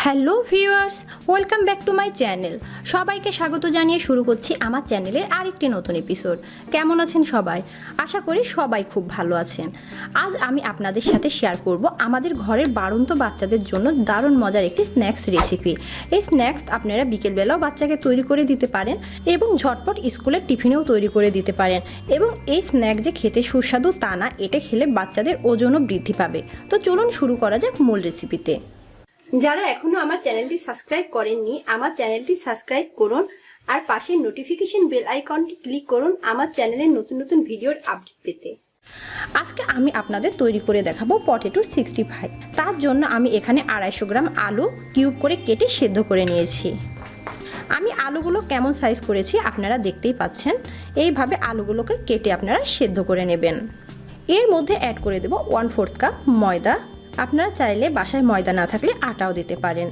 Hello viewers, welcome back to my channel. সবাইকে স্বাগত জানিয়ে শুরু করছি আমার চ্যানেলের আরেকটি নতুন এপিসোড। কেমন আছেন সবাই? আশা করি সবাই খুব ভালো আছেন। আজ আমি আপনাদের সাথে শেয়ার করব আমাদের ঘরের বাড়ন্ত বাচ্চাদের জন্য দারুণ মজার একটি স্ন্যাক্স রেসিপি। এই স্ন্যাক্স আপনারা বিকেলবেলাও বাচ্চাকে তৈরি করে দিতে পারেন এবং ঝটপট স্কুলের টিফিনেও তৈরি করে দিতে পারেন। এবং এই স্ন্যাক্স যে খেতে সুস্বাদু তা না, এটা খেলে বাচ্চাদের ওজনও বৃদ্ধি পাবে। তো চলুন শুরু করা যাক মূল রেসিপিতে। যারা এখনো আমার চ্যানেলটি সাবস্ক্রাইব করেননি, আমার চ্যানেলটি সাবস্ক্রাইব করুন আর পাশের নোটিফিকেশন বেল আইকনটি ক্লিক করুন আমার চ্যানেলের নতুন নতুন ভিডিওর আপডেট পেতে। আজকে আমি আপনাদের তৈরি করে দেখাবো পটেটো 65। তার জন্য আমি এখানে 250 গ্রাম আলু কিউব করে কেটে সেদ্ধ করে নিয়েছি। আমি আলুগুলো কেমন সাইজ করেছি আপনারা দেখতেই পাচ্ছেন। এইভাবে আলুগুলোকে কেটে আপনারা সেদ্ধ করে নেবেন। এর মধ্যে অ্যাড করে দেব 1/4 কাপ ময়দা। আপনারা চাইলে বাসায় ময়দা না থাকলে আটাও দিতে পারেন।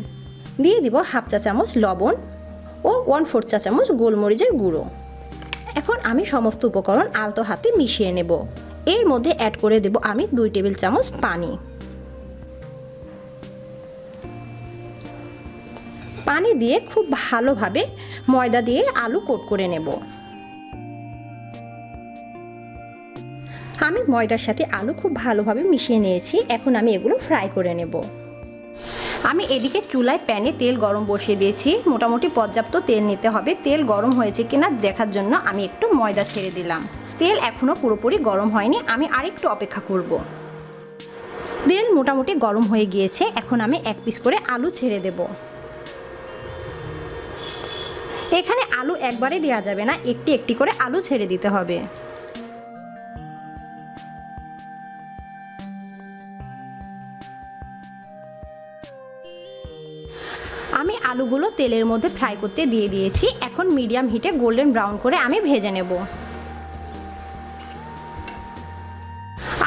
দিয়ে দিব 1/2 চা চামচ লবণ ও 1/4 চা চামচ গোলমরিচের গুঁড়ো। এখন আমি সমস্ত উপকরণ আলতো হাতে মিশিয়ে নেব। এর মধ্যে অ্যাড করে দেব আমি 2 টেবিল চামচ পানি। পানি দিয়ে খুব ভালোভাবে ময়দা দিয়ে আলু কোট করে নেব। আমি ময়দার সাথে আলু খুব ভালোভাবে মিশিয়ে নিয়েছি। এখন আমি এগুলো ফ্রাই করে নেব। আমি এদিকে চুলায় প্যানে তেল গরম বসিয়ে দিয়েছি। মোটামুটি পর্যাপ্ত তেল নিতে হবে। তেল গরম হয়েছে কিনা দেখার জন্য আমি একটু ময়দা ছেড়ে দিলাম। তেল এখনো পুরোপুরি গরম হয়নি, আমি আরেকটু অপেক্ষা করব। তেল মোটামুটি গরম হয়ে গিয়েছে। এখন আমি এক পিস করে আলু ছেড়ে দেব। এখানে আলু একবারে দেওয়া যাবে না, একটি একটি করে আলু ছেড়ে দিতে হবে। আমি আলুগুলো তেলের মধ্যে ফ্রাই করতে দিয়ে দিয়েছি। এখন মিডিয়াম হিটে গোল্ডেন ব্রাউন করে আমি ভেজে নেব।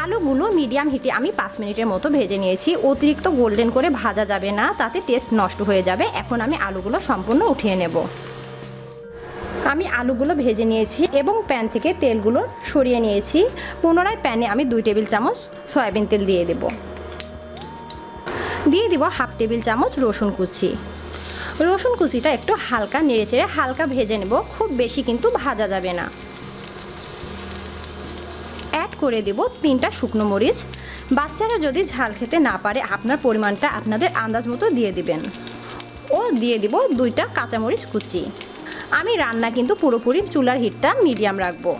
আলুগুলো মিডিয়াম হিটে আমি 5 মিনিটের মতো ভেজে নিয়েছি। অতিরিক্ত গোল্ডেন করে ভাজা যাবে না, তাতে টেস্ট নষ্ট হয়ে যাবে। এখন আমি আলুগুলো সম্পূর্ণ উঠিয়ে নেব। আমি আলুগুলো ভেজে নিয়েছি এবং প্যান থেকে তেলগুলো সরিয়ে নিয়েছি। পুনরায় প্যানে আমি 2 টেবিল চামচ সয়াবিন তেল দিয়ে দেব। দিয়ে দিব 1/2 টেবিল চামচ রসুন কুচি। রসুন কুচিটা একটু হালকা নেড়েচেড়ে হালকা ভেজে নেব, খুব বেশি কিন্তু ভাজা যাবে না। অ্যাড করে দেব 3টা শুকনো মরিচ। বাচ্চারা যদি ঝাল খেতে না পারে আপনার পরিমাণটা আপনাদের আন্দাজ মতো দিয়ে দিবেন। ও দিয়ে দিব 2টা কাঁচামরিচ কুচি। আমি রান্না কিন্তু পুরোপুরি চুলার হিটটা মিডিয়াম রাখবো।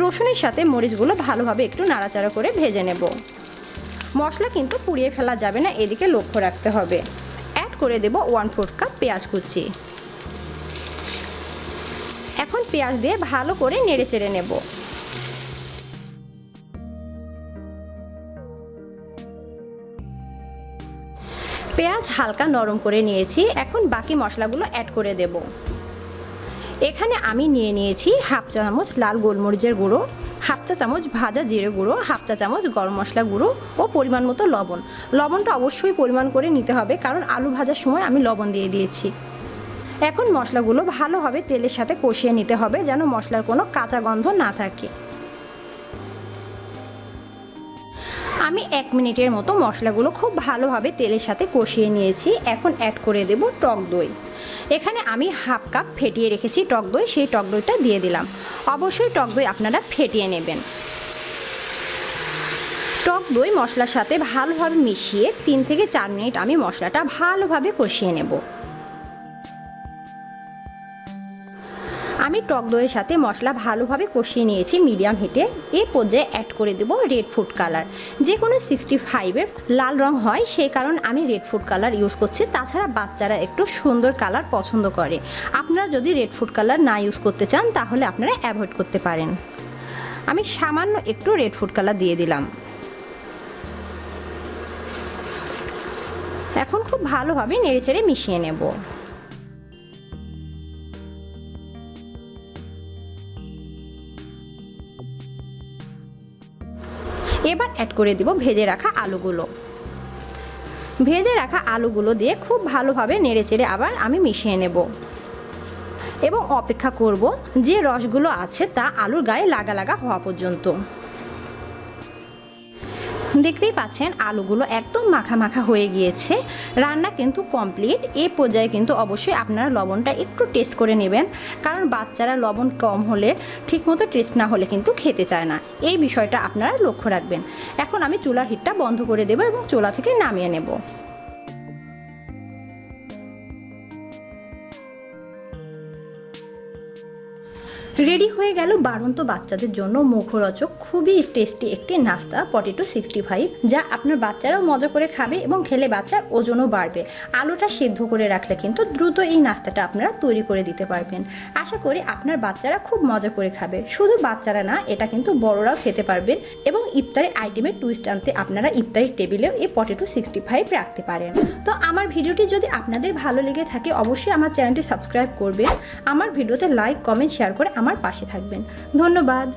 রসুনের সাথে মরিচগুলো ভালোভাবে একটু নাড়াচাড়া করে ভেজে নেব। মশলা কিন্তু পুড়িয়ে ফেলা যাবে না, এদিকে লক্ষ্য রাখতে হবে। অ্যাড করে দেব 1/4 কাপ পেঁয়াজ কুচি। এখন পেঁয়াজ দিয়ে ভালো করে নেড়ে চেড়ে নেব। পেঁয়াজ হালকা নরম করে নিয়েছি। এখন বাকি মশলাগুলো অ্যাড করে দেব। এখানে আমি নিয়ে নিয়েছি 1/2 চা চামচ লাল গোলমরিচের গুঁড়ো, 1/2 চা চামচ ভাজা জিরে গুঁড়ো, 1/2 চা চামচ গরম মশলা গুঁড়ো ও পরিমাণ মতো লবণ। লবণটা অবশ্যই পরিমাণ করে নিতে হবে, কারণ আলু ভাজার সময় আমি লবণ দিয়ে দিয়েছি। এখন মশলাগুলো ভালোভাবে তেলের সাথে কষিয়ে নিতে হবে, যেন মশলার কোনো কাঁচা গন্ধ না থাকে। আমি 1 মিনিটের মতো মশলাগুলো খুব ভালোভাবে তেলের সাথে কষিয়ে নিয়েছি। এখন অ্যাড করে দেব টক দই। এখানে আমি 1/2 কাপ ফেটিয়ে রেখেছি টক দই, সেই টক দইটা দিয়ে দিলাম। অবশ্যই টক দই আপনারা ফেটিয়ে নেবেন। টক দই মশলার সাথে ভালোভাবে মিশিয়ে 3 থেকে 4 মিনিট আমি মশলাটা ভালোভাবে কষিয়ে নেব। আমি টক দইয়ের সাথে মশলা ভালোভাবে কষিয়ে নিয়েছি মিডিয়াম হিটে। এই পর্যায়ে অ্যাড করে দেব রেড ফুড কালার। যে কোনো 65-এর লাল রং হয়, সেই কারণ আমি রেড ফুড কালার ইউজ করছি। তাছাড়া বাচ্চারা একটু সুন্দর কালার পছন্দ করে। আপনারা যদি রেড ফুড কালার না ইউজ করতে চান তাহলে আপনারা অ্যাভয়েড করতে পারেন। আমি সামান্য একটু রেড ফুড কালার দিয়ে দিলাম। এখন খুব ভালোভাবে নেড়েচেড়ে মিশিয়ে নেব। এবার অ্যাড করে দেব ভেজে রাখা আলুগুলো। ভেজে রাখা আলুগুলো দিয়ে খুব ভালোভাবে নেড়েচেড়ে আবার আমি মিশিয়ে নেব এবং অপেক্ষা করব যে রসগুলো আছে তা আলুর গায়ে লাগা লাগা হওয়া পর্যন্ত। দেখতেই পাচ্ছেন আলুগুলো একদম মাখা মাখা হয়ে গিয়েছে। রান্না কিন্তু কমপ্লিট। এই পর্যায়ে কিন্তু অবশ্যই আপনারা লবণটা একটু টেস্ট করে নেবেন, কারণ বাচ্চারা লবণ কম হলে ঠিকমতো টেস্ট না হলে কিন্তু খেতে চায় না। এই বিষয়টা আপনারা লক্ষ্য রাখবেন। এখন আমি চুলার হিটটা বন্ধ করে দেবো এবং চুলা থেকে নামিয়ে নেব। রেডি হয়ে গেল বাড়ন্ত বাচ্চাদের জন্য মুখরোচক খুবই টেস্টি একটি নাস্তা পটেটো 65, যা আপনার বাচ্চারাও মজা করে খাবে এবং খেলে বাচ্চার ওজনও বাড়বে। আলুটা সিদ্ধ করে রাখলে কিন্তু দ্রুত এই নাস্তাটা আপনারা তৈরি করে দিতে পারবেন। আশা করি আপনার বাচ্চারা খুব মজা করে খাবে। শুধু বাচ্চারা না, এটা কিন্তু বড়রাও খেতে পারবেন এবং ইফতারের আইটেমের টুইস্ট আনতে আপনারা ইফতারের টেবিলেও এই পটেটো 65 রাখতে পারেন। তো আমার ভিডিওটি যদি আপনাদের ভালো লেগে থাকে অবশ্যই আমার চ্যানেলটি সাবস্ক্রাইব করবেন। আমার ভিডিওতে লাইক, কমেন্ট, শেয়ার করে আমার পাশে থাকবেন। ধন্যবাদ।